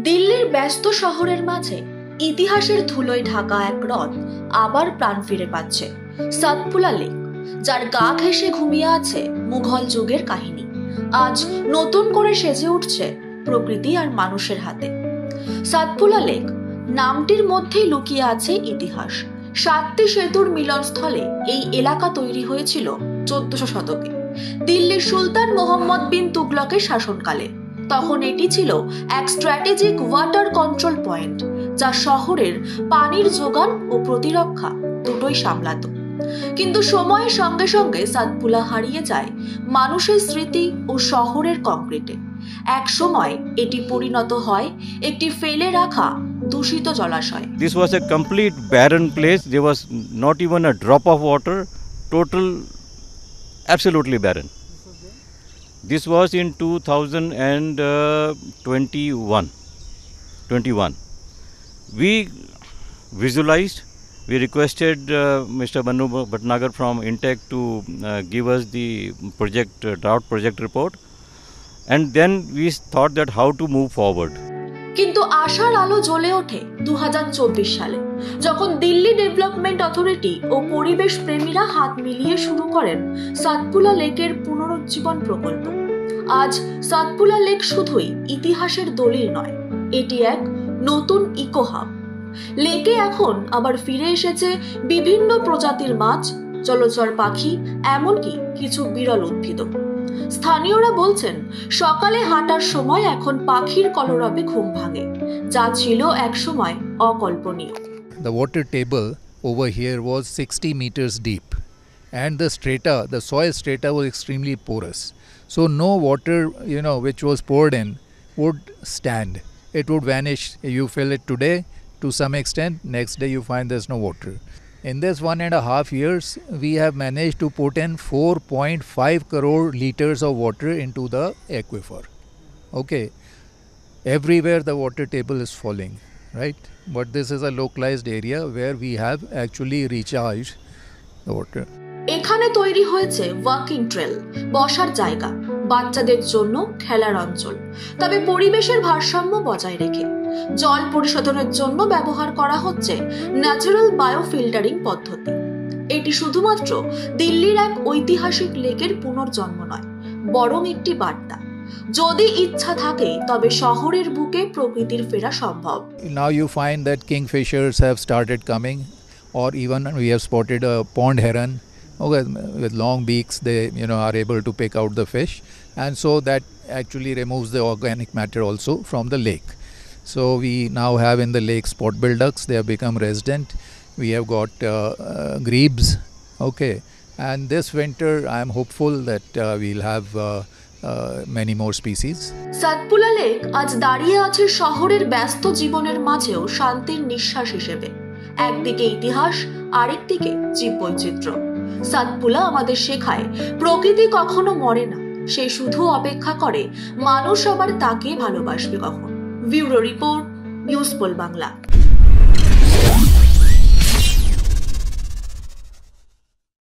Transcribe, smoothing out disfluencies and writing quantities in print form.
দিল্লির ব্যস্ত শহরের মাঝে ইতিহাসের ধুলোয় ঢাকা এক হ্রদ আবার প্রাণ ফিরে পাচ্ছে। সাতপুলা লেক, যার গা ঘেঁষে ঘুমিয়ে আছে মুঘল যুগের কাহিনী, আজ নতুন করে সেজে উঠছে প্রকৃতি আর মানুষের হাতে। সাতপুলা লেক নামটির মধ্যেই লুকিয়ে আছে ইতিহাস। 7টি সেতুর মিলনস্থলে এই এলাকা তৈরি হয়েছিল 1400 শতকে, দিল্লির সুলতান মোহাম্মদ বিন তুগলকের শাসনকালে। তখন এটি ছিল এক স্ট্র্যাটেজিক ওয়াটার কন্ট্রোল পয়েন্ট, যা শহরের পানির যোগান ও প্রতিরক্ষা দুটোই সামলাতো। কিন্তু সময়ের সঙ্গে সঙ্গে সাতপুলা হারিয়ে যায় মানুষের স্মৃতি ও শহরের কংক্রিটে। এক সময় এটি পরিণত হয় একটি ফেলে রাখা দূষিত জলাশয়। This was a complete barren place. There was not even a drop of water. Total, absolutely barren. This was in 2021. We visualized, we requested Mr. Bannu Bhatnagar from Intech to give us the drought project report, and then we thought that how to move forward. কিন্তু আশার আলো জ্বলে ওঠে 2024 সালে, যখন Delhi development authority ও পরিবেশ প্রেমীরা হাত মিলিয়ে শুরু করেন সাতপুলা লেকের পুনরুজ্জীবন প্রকল্প। আজ সাতপুলা লেক শুধুই ইতিহাসের দলিল নয়, এটি এক নতুন ইকো হাব। লেকে এখন আবার ফিরে এসেছে বিভিন্ন প্রজাতির মাছ, জলচর পাখি, এমনকি কিছু বিরল উদ্ভিদ। স্থানীয়রা বলছেন, সকালে হাঁটার সময় এখন পাখির কলরবে ঘুম ভাঙে, যা ছিল এক সময় অকল্পনীয়। The water table over here was 60 meters deep, and the soil strata was extremely porous. So no water, which was poured in would stand. It would vanish. You fill it today to some extent, next day you find there's no water. In this 1.5 years, we have managed to put in 4.5 crore liters of water into the aquifer. Okay, everywhere the water table is falling, right? But this is a localized area where we have actually recharged the water. এখানে তৈরি হয়েছে walking trail, বসার জায়গা, বাচ্চাদের জন্য খেলার অঞ্চল, তবে পরিবেশের ভারসাম্য বজায় রেখে। জল পরিশোধনের জন্য ব্যবহার করা হচ্ছে ন্যাচারাল বায়োফিল্টারিং পদ্ধতি। এটি শুধুমাত্র দিল্লির এক ঐতিহাসিক লেকের পুনর্জন্ম নয়, বরং একটি বার্তা। যদি ইচ্ছা থাকে তবে শহরের বুকে প্রকৃতির ফেরা সম্ভব। Now you find that kingfishers have started coming, or even we have spotted a pond heron. Okay, with long beaks, they are able to pick out the fish, and so that actually removes the organic matter also from the lake. So we now have in the lake spot-billed ducks. They have become resident. We have got grebes. Okay, and this winter I am hopeful that we'll have many more species. Satpula lake আজ দাঁড়িয়ে আছে শহরের ব্যস্ত জীবনের মাঝেও শান্তির নিঃশ্বাস হিসেবে। একদিকে ইতিহাস, আরেকদিকে জীববৈচিত্র্য। সাতপুলা আমাদের শেখায়, প্রকৃতি কখনো মরে না, সে শুধু অপেক্ষা করে মানুষ আবার তাকে ভালোবাসবে কখন। Bureau report, News Poll Bangla.